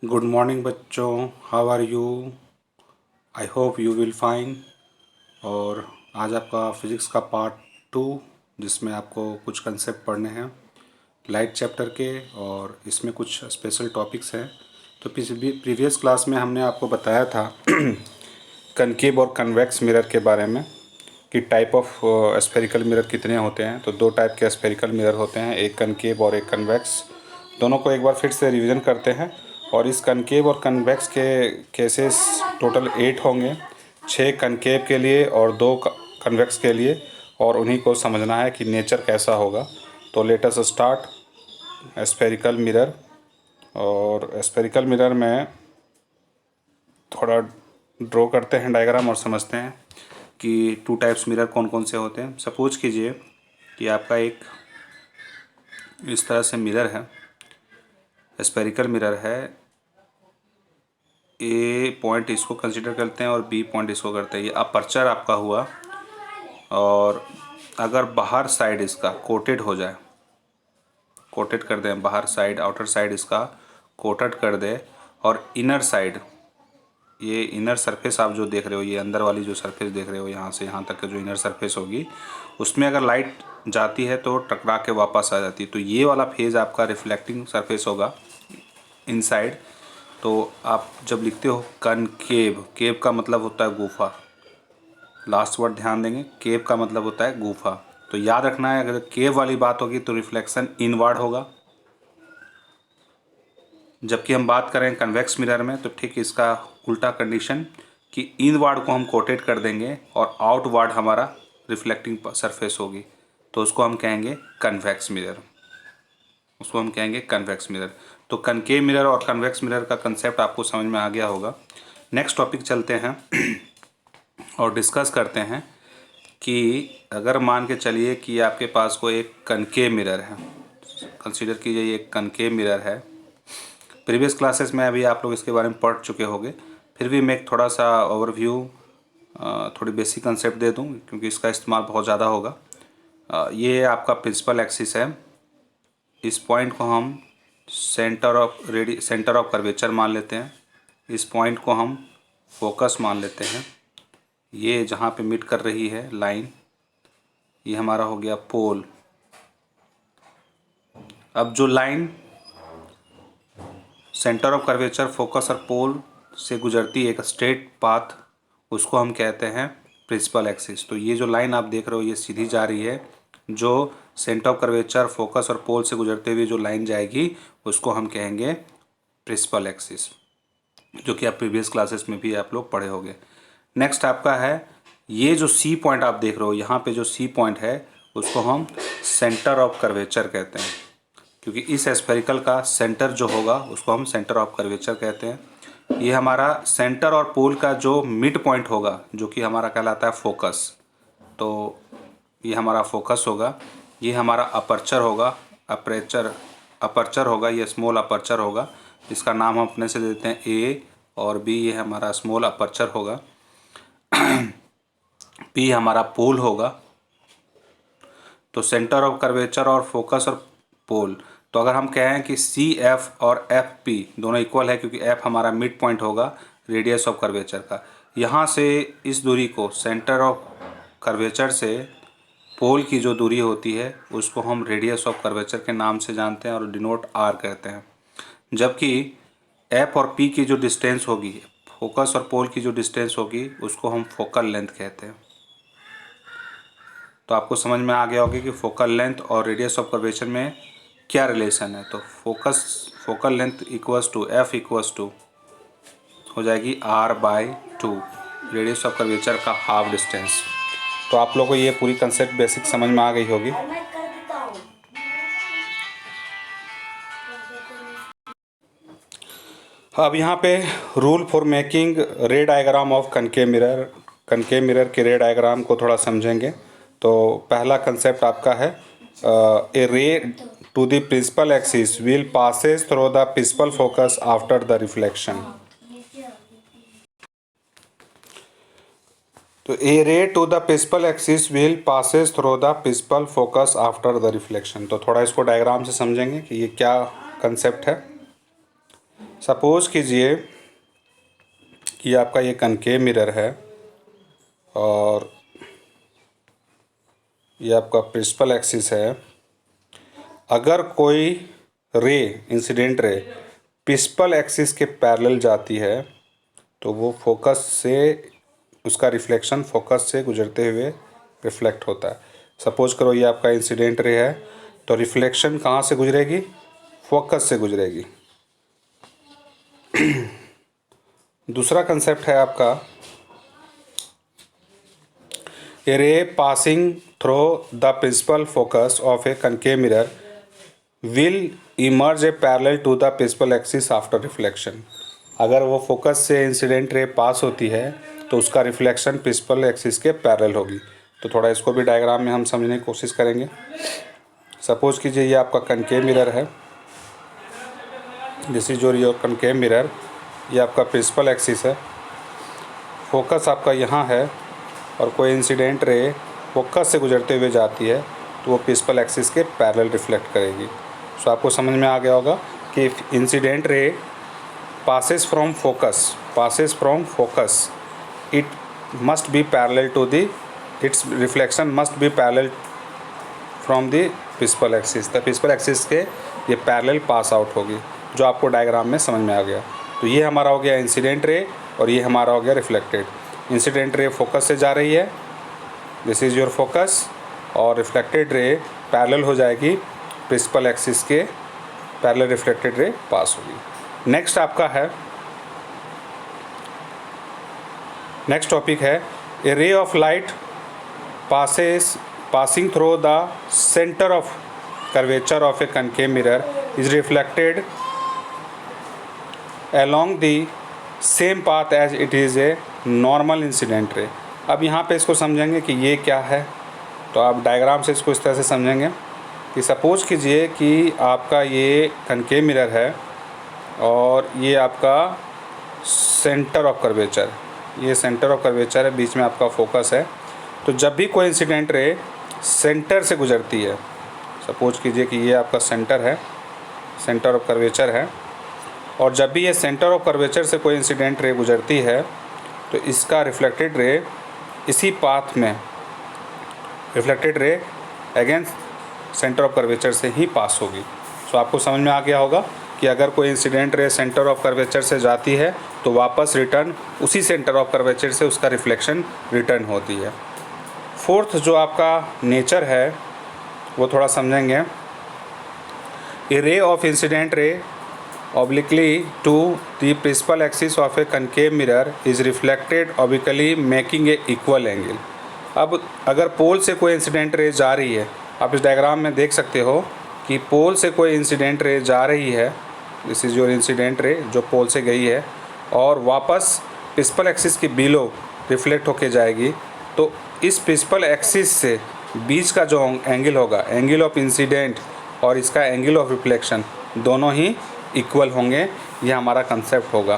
Good morning बच्चों, how are you? I hope you will fine. और आज आपका फिज़िक्स का पार्ट 2, जिसमें आपको कुछ कंसेप्ट पढ़ने हैं लाइट चैप्टर के, और इसमें कुछ स्पेशल टॉपिक्स हैं। तो प्रीवियस क्लास में हमने आपको बताया था कनकेव और कन्वेक्स मिरर के बारे में कि टाइप ऑफ स्फेरिकल मिरर कितने होते हैं। तो दो टाइप के स्फेरिकल मिरर होते हैं, एक कनकेव और एक कन्वेक्स। दोनों को एक बार फिर से रिवीजन करते हैं। और इस कनकेव और कन्वेक्स के केसेस टोटल 8 होंगे, 6 कनकेव के लिए और 2 कन्वेक्स के लिए, और उन्हीं को समझना है कि नेचर कैसा होगा। तो let us start spherical mirror. और स्फेरिकल मिरर में थोड़ा ड्रॉ करते हैं डायग्राम और समझते हैं कि टू टाइप्स मिरर कौन कौन से होते हैं। सपोज कीजिए कि आपका एक इस तरह से मिरर है, स्फेरिकल मिरर है। ए पॉइंट इसको कंसिडर करते हैं और बी पॉइंट इसको करते हैं। ये अपर्चर आपका हुआ, और अगर बाहर साइड इसका कोटेड हो जाए, कोटेड कर दें, बाहर साइड आउटर साइड इसका कोटेड कर दे, और इनर साइड, ये इनर सरफेस आप जो देख रहे हो, ये अंदर वाली जो सरफेस देख रहे हो, यहाँ से यहाँ तक के जो इनर सरफेस होगी, उसमें अगर लाइट जाती है तो टकरा के वापस आ जाती है। तो ये वाला फेज आपका रिफ्लेक्टिंग सरफेस होगा इनसाइड। तो आप जब लिखते हो कनकेव, केव का मतलब होता है गुफा, लास्ट वर्ड ध्यान देंगे, केव का मतलब होता है गुफा। तो याद रखना है, अगर केव वाली बात होगी तो रिफ्लेक्शन इनवर्ड होगा। जबकि हम बात करें कन्वेक्स मिरर में तो ठीक इसका उल्टा कंडीशन, कि इनवर्ड को हम कोटेड कर देंगे और आउटवर्ड हमारा रिफ्लेक्टिंग सरफेस होगी, तो उसको हम कहेंगे कन्वेक्स मिरर, उसको हम कहेंगे कन्वेक्स मिरर। तो कनकेव मिरर और कन्वेक्स मिरर का कंसेप्ट आपको समझ में आ गया होगा। नेक्स्ट टॉपिक चलते हैं और डिस्कस करते हैं कि अगर मान के चलिए कि आपके पास कोई एक कनकेव मिरर है, कंसीडर कीजिए ये एक कनकेव मिरर है। प्रीवियस क्लासेस में अभी आप लोग इसके बारे में पढ़ चुके होंगे, फिर भी मैं एक थोड़ा सा ओवरव्यू, थोड़ी बेसिक कंसेप्ट दे दूं, क्योंकि इसका इस्तेमाल बहुत ज़्यादा होगा। ये आपका प्रिंसिपल एक्सिस है। इस पॉइंट को हम सेंटर ऑफ कर्वेचर मान लेते हैं। इस पॉइंट को हम फोकस मान लेते हैं। ये जहाँ पे मीट कर रही है लाइन, ये हमारा हो गया पोल। अब जो line centre of curvature, focus और पोल से गुजरती है, एक स्ट्रेट पाथ, उसको हम कहते हैं प्रिंसिपल एक्सिस। तो ये जो लाइन आप देख रहे हो ये सीधी जा रही है, जो सेंटर ऑफ कर्वेचर, फोकस और पोल से गुजरते हुए जो लाइन जाएगी उसको हम कहेंगे प्रिंसिपल एक्सिस, जो कि आप प्रीवियस क्लासेस में भी आप लोग पढ़े होंगे। नेक्स्ट आपका है ये जो सी पॉइंट आप देख रहे हो, यहाँ पे जो सी पॉइंट है उसको हम सेंटर ऑफ कर्वेचर कहते हैं, क्योंकि इस स्फेरिकल का सेंटर जो होगा उसको हम सेंटर ऑफ कर्वेचर कहते हैं। ये हमारा सेंटर और पोल का जो मिड पॉइंट होगा, जो कि हमारा कहलाता है फोकस, तो ये हमारा फोकस होगा। ये हमारा अपर्चर होगा, अपर्चर होगा, ये स्मॉल अपर्चर होगा, इसका नाम हम अपने से देते हैं ए, और बी ये हमारा स्मॉल अपर्चर होगा। पी हमारा पोल होगा। तो सेंटर ऑफ कर्वेचर और फोकस और पोल, तो अगर हम कहें कि सी एफ और एफ पी दोनों इक्वल है, क्योंकि एफ हमारा मिड पॉइंट होगा रेडियस ऑफ कर्वेचर का, यहाँ से इस दूरी को सेंटर ऑफ कर्वेचर से पोल की जो दूरी होती है उसको हम रेडियस ऑफ कर्वेचर के नाम से जानते हैं और डिनोट आर कहते हैं। जबकि एफ और पी की जो डिस्टेंस होगी, फोकस और पोल की जो डिस्टेंस होगी, उसको हम फोकल लेंथ कहते हैं। तो आपको समझ में आ गया होगा कि फोकल लेंथ और रेडियस ऑफ कर्वेचर में क्या रिलेशन है। तो focal length equals to F equals to हो जाएगी r/2, रेडियस ऑफ कर्वेचर का हाफ डिस्टेंस। तो आप लोगों को ये पूरी कंसेप्ट बेसिक समझ में आ गई होगी। अब यहाँ पे रूल फॉर मेकिंग रे डायग्राम ऑफ कनकेव मिरर के रे डायग्राम को थोड़ा समझेंगे। तो पहला कंसेप्ट आपका है a ray to the principal axis will passes through the principal focus after the reflection. तो a ray to the principal axis will passes through the principal focus after the reflection. तो थोड़ा इसको diagram से समझेंगे कि ये क्या concept है। सपोज़ कीजिए कि आपका ये कनकेव मिरर है और ये आपका प्रिंसिपल एक्सिस है। अगर कोई रे, इंसिडेंट रे प्रिंसिपल एक्सिस के पैरेलल जाती है तो वो फोकस से, उसका रिफ्लेक्शन फोकस से गुजरते हुए रिफ्लेक्ट होता है। सपोज करो ये आपका इंसिडेंट रे है तो रिफ्लेक्शन कहाँ से गुजरेगी? फोकस से गुजरेगी। दूसरा कंसेप्ट है आपका a ray passing through the principal focus of a concave mirror will emerge a parallel to the principal axis after reflection. अगर वो फोकस से इंसिडेंट रे पास होती है तो उसका रिफ्लेक्शन प्रिंसिपल एक्सिस के पैरेलल होगी। तो थोड़ा इसको भी डायग्राम में हम समझने की कोशिश करेंगे। सपोज कीजिए ये आपका कनकेव मिरर है, this is your concave mirror. ये आपका प्रिंसिपल एक्सिस है, फोकस आपका यहाँ है और कोई इंसिडेंट रे फोकस से गुजरते हुए जाती है तो वो प्रिंसिपल एक्सिस के पैरेलल रिफ्लेक्ट करेगी। सो आपको समझ में आ गया होगा कि incident ray passes from focus, it must be parallel to the, its reflection must be parallel from the principal axis। the principal axis के ये पैरेलल पास आउट होगी, जो आपको डायग्राम में समझ में आ गया। तो ये हमारा हो गया इंसिडेंट रे और ये हमारा हो गया रिफ्लेक्टेड। इंसिडेंट रे फोकस से जा रही है, दिस इज़ योर फोकस, और रिफ्लेक्टेड रे पैरेलल हो जाएगी प्रिंसिपल एक्सिस के, पैरेलल रिफ्लेक्टेड रे पास होगी। नेक्स्ट आपका है, नेक्स्ट टॉपिक है a ray of light passing through the centre of curvature of a concave mirror is reflected along the same path as it is a normal incident ray। अब यहाँ पे इसको समझेंगे कि ये क्या है, तो आप डायग्राम से इसको इस तरह से समझेंगे कि सपोज कीजिए कि आपका ये कनकेव मिरर है और ये आपका सेंटर ऑफ कर्वेचर, ये सेंटर ऑफ कर्वेचर है, बीच में आपका फोकस है। तो जब भी कोई इंसिडेंट रे सेंटर से गुजरती है, सपोज कीजिए कि ये आपका सेंटर है, सेंटर ऑफ कर्वेचर है, और जब भी ये सेंटर ऑफ कर्वेचर से कोई इंसिडेंट रे गुजरती है तो इसका रिफ्लेक्टेड रे इसी पाथ में, reflected ray against centre of curvature से ही पास होगी। सो आपको समझ में आ गया होगा कि अगर कोई incident ray centre of curvature से जाती है तो वापस रिटर्न उसी सेंटर ऑफ कर्वेचर से उसका रिफ्लेक्शन रिटर्न होती है। फोर्थ जो आपका नेचर है वो थोड़ा समझेंगे। A ray of incident ray obliquely to the principal axis of a concave mirror is reflected obliquely making a equal angle। अब अगर पोल से कोई इंसिडेंट रे जा रही है, आप इस डायग्राम में देख सकते हो कि पोल से कोई इंसिडेंट रे जा रही है, this is your incident ray जो पोल से गई है और वापस प्रिंसिपल एक्सिस के बिलो रिफ्लेक्ट होके जाएगी, तो इस प्रिंसिपल एक्सिस से बीच का जो एंगल होगा, एंगल ऑफ इंसिडेंट और इसका एंगल ऑफ रिफ्लेक्शन दोनों ही इक्वल होंगे। यह हमारा कंसेप्ट होगा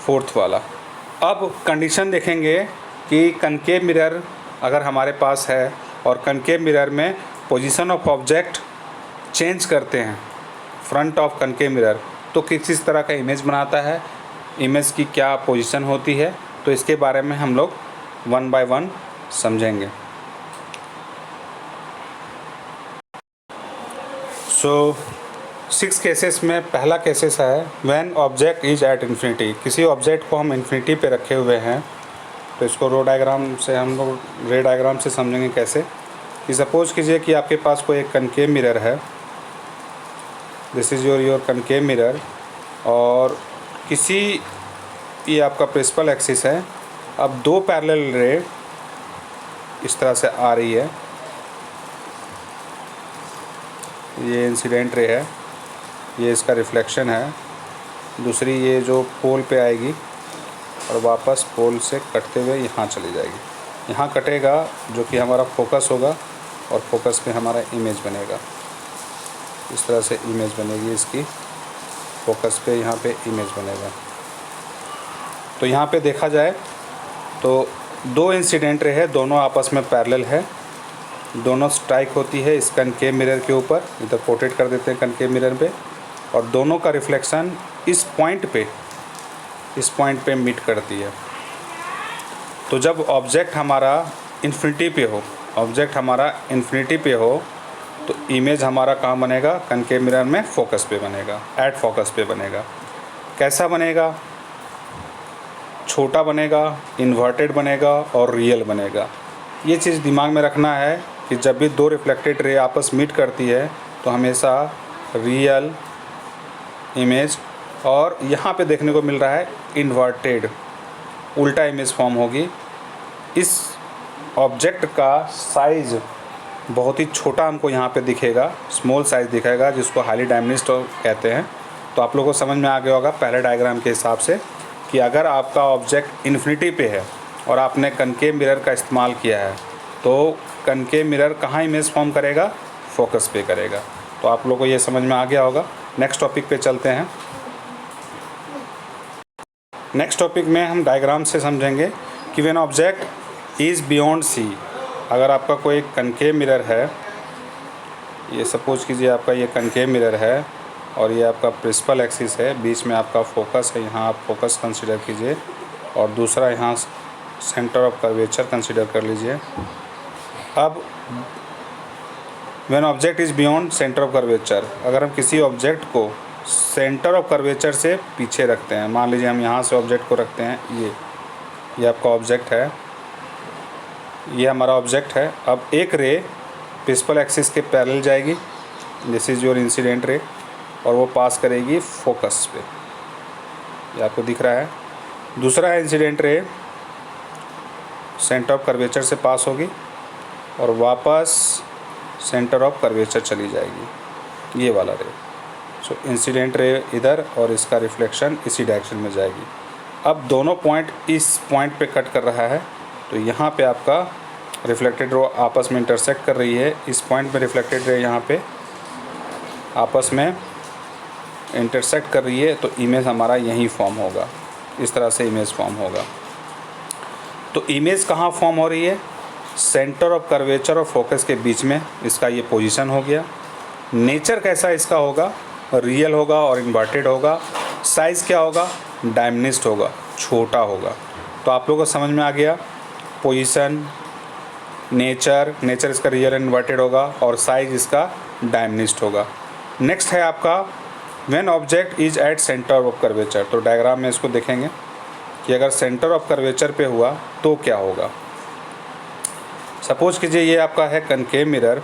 फोर्थ वाला। अब कंडीशन देखेंगे कि कनकेव मिरर अगर हमारे पास है और कनकेव मिरर में पोजीशन ऑफ ऑब्जेक्ट चेंज करते हैं फ्रंट ऑफ कनकेव मिरर तो किस तरह का इमेज बनाता है, इमेज की क्या पोजीशन होती है, तो इसके बारे में हम लोग वन बाय वन समझेंगे। सो 6 केसेस में पहला केसेस है when object is at infinity. किसी ऑब्जेक्ट को हम इन्फिनिटी पे रखे हुए हैं, तो इसको रो डायग्राम से हम लोग रे डायग्राम से समझेंगे कैसे। कि सपोज कीजिए कि आपके पास कोई एक कनकेव मिरर है, this is your concave mirror, और किसी ये आपका प्रिंसिपल एक्सिस है। अब दो पैरेलल रे इस तरह से आ रही है, ये इंसिडेंट रे है, ये इसका रिफ्लेक्शन है, दूसरी ये जो पोल पे आएगी और वापस पोल से कटते हुए यहाँ चली जाएगी, यहाँ कटेगा जो कि हमारा फोकस होगा और फोकस पे हमारा इमेज बनेगा। इस तरह से इमेज बनेगी इसकी, फोकस पे यहाँ पे इमेज बनेगा। तो यहाँ पे देखा जाए तो दो इंसिडेंट रे है, दोनों आपस में पैरेलल है, दोनों स्ट्राइक होती है इस कनकेव मिरर के ऊपर, इधर पोर्ट्रेट कर देते हैं कनकेव मिरर पे, और दोनों का रिफ्लेक्शन इस पॉइंट पे मीट करती है। तो जब ऑब्जेक्ट हमारा इन्फिनिटी पे हो तो इमेज हमारा कहाँ बनेगा, कनकेव मिरर में फोकस पे बनेगा, एट फोकस पे बनेगा। कैसा बनेगा, छोटा बनेगा, इन्वर्टेड बनेगा और रियल बनेगा। ये चीज़ दिमाग में रखना है कि जब भी दो रिफ्लेक्टेड रे आपस मीट करती है तो हमेशा रियल इमेज, और यहाँ पे देखने को मिल रहा है इन्वर्टेड, उल्टा इमेज फॉर्म होगी। इस ऑब्जेक्ट का साइज़ बहुत ही छोटा हमको यहाँ पे दिखेगा, स्मॉल साइज़ दिखेगा, जिसको हाईली डायमेंशनड कहते हैं। तो आप लोगों को समझ में आ गया होगा पहले डायग्राम के हिसाब से कि अगर आपका ऑब्जेक्ट इन्फिनिटी पे है और आपने कनकेव मिरर का इस्तेमाल किया है तो कनकेव मिरर कहाँ इमेज फॉर्म करेगा, फोकस पे करेगा। तो आप लोगों को ये समझ में आ गया होगा। नेक्स्ट टॉपिक पे चलते हैं। नेक्स्ट टॉपिक में हम डायग्राम से समझेंगे कि when object is beyond C, अगर आपका कोई कनकेव मिरर है, ये सपोज कीजिए आपका ये कनकेव मिरर है और ये आपका प्रिंसिपल एक्सिस है, बीच में आपका फोकस है, यहाँ आप फोकस कंसीडर कीजिए, और दूसरा यहाँ सेंटर ऑफ कर्वेचर कंसीडर कर लीजिए। अब when object is beyond centre of curvature, अगर हम किसी ऑब्जेक्ट को सेंटर ऑफ कर्वेचर से पीछे रखते हैं, मान लीजिए हम यहाँ से ऑब्जेक्ट को रखते हैं, ये आपका ऑब्जेक्ट है, ये हमारा ऑब्जेक्ट है। अब एक रे प्रिंसिपल एक्सिस के पैरेलल जाएगी, this is your incident ray, और वो पास करेगी फोकस पे, ये आपको दिख रहा है। दूसरा है incident ray centre of curvature से पास होगी और वापस सेंटर ऑफ कर्वेचर चली जाएगी, ये वाला रे। सो इंसिडेंट रे इधर और इसका रिफ्लेक्शन इसी डायरेक्शन में जाएगी। अब दोनों पॉइंट इस पॉइंट पे कट कर रहा है, तो यहाँ पे आपका रिफ्लेक्टेड रे आपस में इंटरसेक्ट कर रही है, इस पॉइंट पे रिफ्लेक्टेड रे यहाँ पे आपस में इंटरसेक्ट कर रही है, तो इमेज हमारा यहीं फॉर्म होगा, इस तरह से इमेज फॉर्म होगा। तो इमेज कहाँ फॉर्म हो रही है, सेंटर ऑफ कर्वेचर और फोकस के बीच में, इसका ये पोजीशन हो गया। नेचर कैसा इसका होगा, रियल होगा और इन्वर्टेड होगा। साइज़ क्या होगा, डायमेंशनड होगा, छोटा होगा। तो आप लोगों को समझ में आ गया, पोजीशन, नेचर इसका रियल एंड इन्वर्टेड होगा और साइज़ इसका डायमेंशनड होगा। नेक्स्ट है आपका when object is at centre of curvature. तो डायग्राम में इसको देखेंगे कि अगर सेंटर ऑफ कर्वेचर पे हुआ तो क्या होगा। सपोज कीजिए ये आपका है कनकेव मिरर,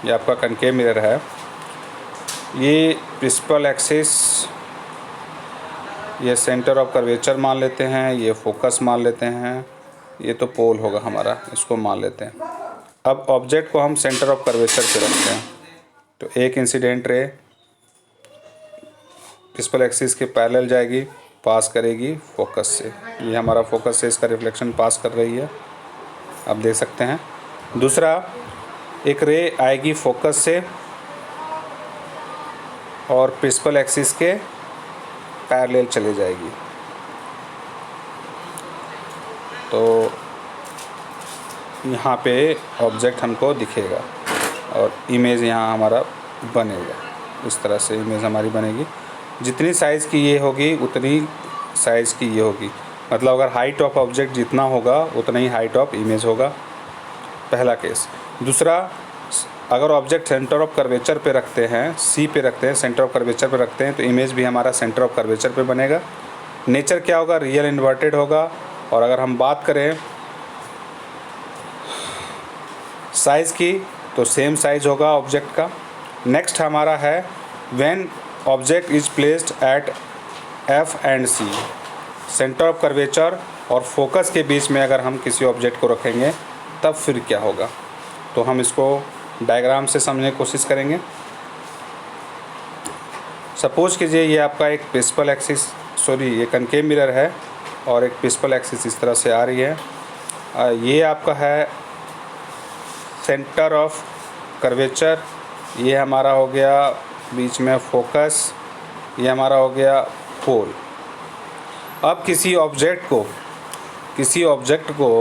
ये आपका कनकेव मिरर है, ये प्रिंसिपल एक्सिस, ये सेंटर ऑफ कर्वेचर मान लेते हैं, ये फोकस मान लेते हैं, ये तो पोल होगा हमारा, इसको मान लेते हैं। अब ऑब्जेक्ट को हम सेंटर ऑफ कर्वेचर पे रखते हैं, तो एक इंसिडेंट रे प्रिंसिपल एक्सिस के पैरेलल जाएगी, पास करेगी फोकस से, ये हमारा फोकस से इसका रिफ्लेक्शन पास कर रही है, आप देख सकते हैं। दूसरा एक रे आएगी फोकस से और प्रिंसिपल एक्सिस के पैरेलल चले जाएगी, तो यहाँ पे ऑब्जेक्ट हमको दिखेगा और इमेज यहाँ हमारा बनेगा, इस तरह से इमेज हमारी बनेगी। जितनी साइज़ की ये होगी उतनी साइज़ की ये होगी, मतलब अगर हाइट ऑफ ऑब्जेक्ट जितना होगा उतना ही हाइट ऑफ इमेज होगा, पहला केस। दूसरा, अगर ऑब्जेक्ट सेंटर ऑफ कर्वेचर पे रखते हैं, सी पे रखते हैं, सेंटर ऑफ कर्वेचर पे रखते हैं, तो इमेज भी हमारा सेंटर ऑफ कर्वेचर पे बनेगा। नेचर क्या होगा, रियल इन्वर्टेड होगा। और अगर हम बात करें साइज़ की तो सेम साइज़ होगा ऑब्जेक्ट का। नेक्स्ट हमारा है when object is placed at F and C, centre of curvature और फोकस के बीच में अगर हम किसी ऑब्जेक्ट को रखेंगे तब फिर क्या होगा। तो हम इसको डायग्राम से समझने की कोशिश करेंगे। सपोज कीजिए ये आपका एक प्रिंसिपल एक्सिस, ये कनकेव मिरर है और एक प्रिंसिपल एक्सिस इस तरह से आ रही है। ये आपका है सेंटर ऑफ कर्वेचर, ये हमारा हो गया बीच में फोकस, ये हमारा हो गया पोल। अब किसी ऑब्जेक्ट को